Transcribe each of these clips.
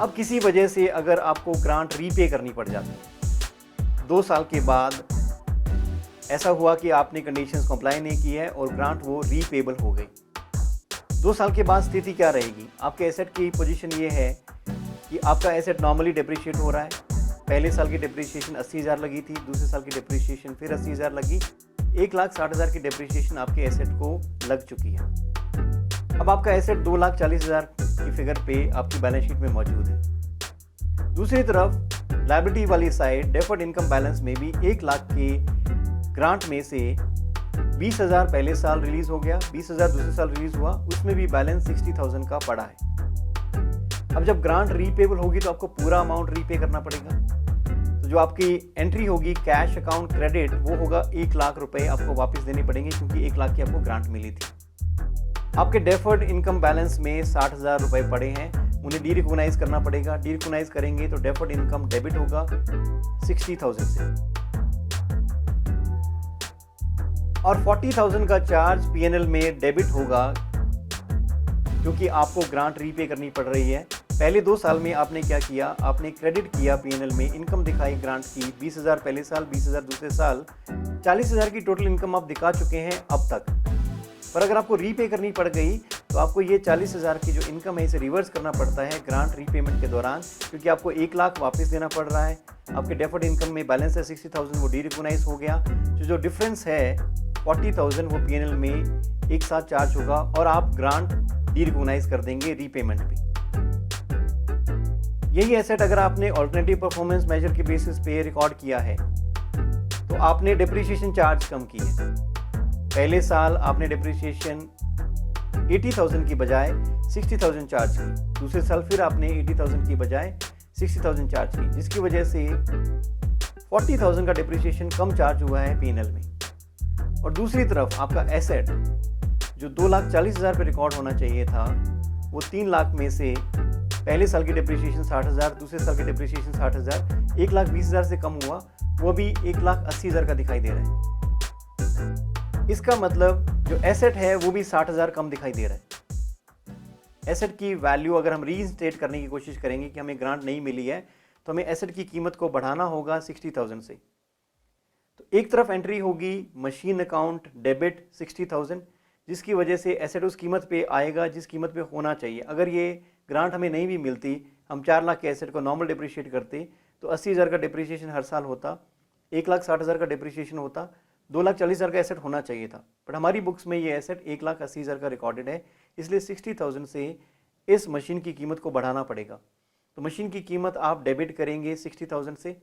अब किसी वजह से अगर आपको ग्रांट रीपे करनी पड़ जाती है, 2 साल के बाद ऐसा हुआ कि आपने कंडीशंस कंप्लाई नहीं की है और ग्रांट वो रीपेबल हो गई, 2 साल के बाद स्थिति क्या रहेगी? आपके एसेट की पोजीशन ये है कि आपका एसेट नॉर्मली डिप्रिशिएट हो रहा है। पहले साल की डिप्रिशिएशन 80,000 लगी थी, दूसरे साल की डिप्रिशिएशन फिर 80,000 लगी, 1,60,000 की डिप्रिशिएशन आपके एसेट को लग चुकी है। अब आपका एसेट 2,40,000 की फिगर पे आपकी बैलेंस शीट में मौजूद है। दूसरी तरफ लायबिलिटी वाली साइड डेफर्ड इनकम बैलेंस में भी 1 लाख के ग्रांट में से 20,000 पहले साल रिलीज हो गया, 20,000 दूसरे साल रिलीज हुआ, उसमें भी बैलेंस 60,000 का पड़ा है। अब जब ग्रांट रीपेबल होगी तो आपको पूरा अमाउंट रीपे करना पड़ेगा। तो जो आपकी एंट्री होगी कैश अकाउंट क्रेडिट, वो होगा 1 लाख रुपए आपको वापस देने पड़ेंगे, क्योंकि 1 लाख की आपको ग्रांट मिली थी। आपके डेफर्ड इनकम बैलेंस में 60,000 रुपए पड़े हैं, उन्हें डी रिकॉग्नाइज करना पड़ेगा। डी रिकॉग्नाइज करेंगे तो डेफर्ड इनकम डेबिट होगा 60,000 से, और 40,000 का चार्ज पीएनएल में डेबिट होगा, क्योंकि आपको ग्रांट रीपे करनी पड़ रही है। पहले 2 साल में आपने क्या किया? आपने क्रेडिट किया पीएनएल में, इनकम दिखाई ग्रांट की 20,000 पहले साल, 20,000 दूसरे साल, 40,000 की टोटल इनकम आप दिखा चुके हैं अब तक। पर अगर आपको रीपे करनी पड़ गई तो आपको ये 40,000 की जो इनकम है इसे रिवर्स करना पड़ता है ग्रांट रीपेमेंट के दौरान, क्योंकि आपको 1 लाख वापस देना पड़ रहा है। आपके डेफर्ड इनकम में बैलेंस है 60,000, वो डी रिकॉग्नाइज हो गया। जो डिफरेंस है 40,000 वो पीएनएल में एक साथ चार्ज होगा और आप ग्रांट डी रिकॉग्नाइज कर देंगे रीपेमेंट पे। यही एसेट अगर आपने ऑल्टरनेटिव परफॉर्मेंस मेजर के बेसिस पे रिकॉर्ड किया है तो आपने डिप्रिसिएशन चार्ज कम की है। पहले साल आपने डिप्रिसिएशन 80,000 की बजाय 60,000 चार्ज की, दूसरे साल फिर आपने 80,000 की बजाय 60,000 चार्ज की, जिसकी वजह से 40,000 का डिप्रिसिएशन कम चार्ज हुआ है पीएनएल में। और दूसरी तरफ आपका एसेट जो 2,40,000 पे रिकॉर्ड होना चाहिए था, वो 3 लाख में से पहले साल की डिप्रिसिएशन 60,000, दूसरे साल की डिप्रिसिएशन 60,000, 1,20,000 से कम हुआ, वो भी 1,80,000 का दिखाई दे रहा है। इसका मतलब जो एसेट है वो भी 60,000 कम दिखाई दे रहा है। एसेट की वैल्यू अगर हम रीइंस्टेट करने की कोशिश करेंगे कि हमें ग्रांट नहीं मिली है, तो हमें एसेट की कीमत को बढ़ाना होगा 60,000 से। तो एक तरफ एंट्री होगी मशीन अकाउंट डेबिट 60,000, जिसकी वजह से एसेट उस कीमत पे आएगा जिस कीमत पे होना चाहिए। अगर ये ग्रांट हमें नहीं भी मिलती, हम 4 लाख के एसेट को नॉर्मल डिप्रिशिएट करते तो 80,000 का डिप्रिसिएशन हर साल होता, 1,60,000 का डिप्रिसिएशन होता, 2,40,000 का एसेट होना चाहिए था। बट हमारी बुक्स में ये एसेट 1,80,000 का रिकॉर्डेड है, इसलिए 60,000 से इस मशीन की कीमत को बढ़ाना पड़ेगा। तो मशीन की कीमत आप डेबिट करेंगे 60,000 से।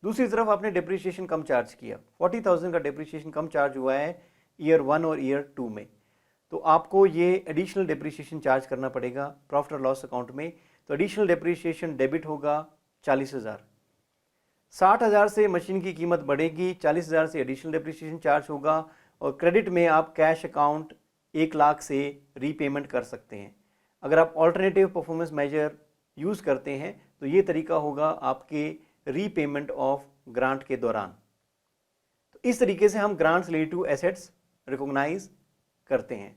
दूसरी तरफ आपने डिप्रिसिएशन कम चार्ज किया, 40,000 का डिप्रिसिएशन कम चार्ज हुआ है ईयर 1 और ईयर 2 में, तो आपको ये एडिशनल डिप्रिसिएशन चार्ज करना पड़ेगा प्रॉफिट और लॉस अकाउंट में। तो एडिशनल डिप्रिसिएशन डेबिट होगा 40,000। 60,000 से मशीन की कीमत बढ़ेगी, 40,000 से एडिशनल डिप्रिसिएशन चार्ज होगा, और क्रेडिट में आप कैश अकाउंट 1 लाख से रीपेमेंट कर सकते हैं। अगर आप ऑल्टरनेटिव परफॉर्मेंस मेजर यूज़ करते हैं तो ये तरीका होगा आपके रीपेमेंट ऑफ ग्रांट के दौरान। तो इस तरीके से हम grants related to assets recognise करते हैं।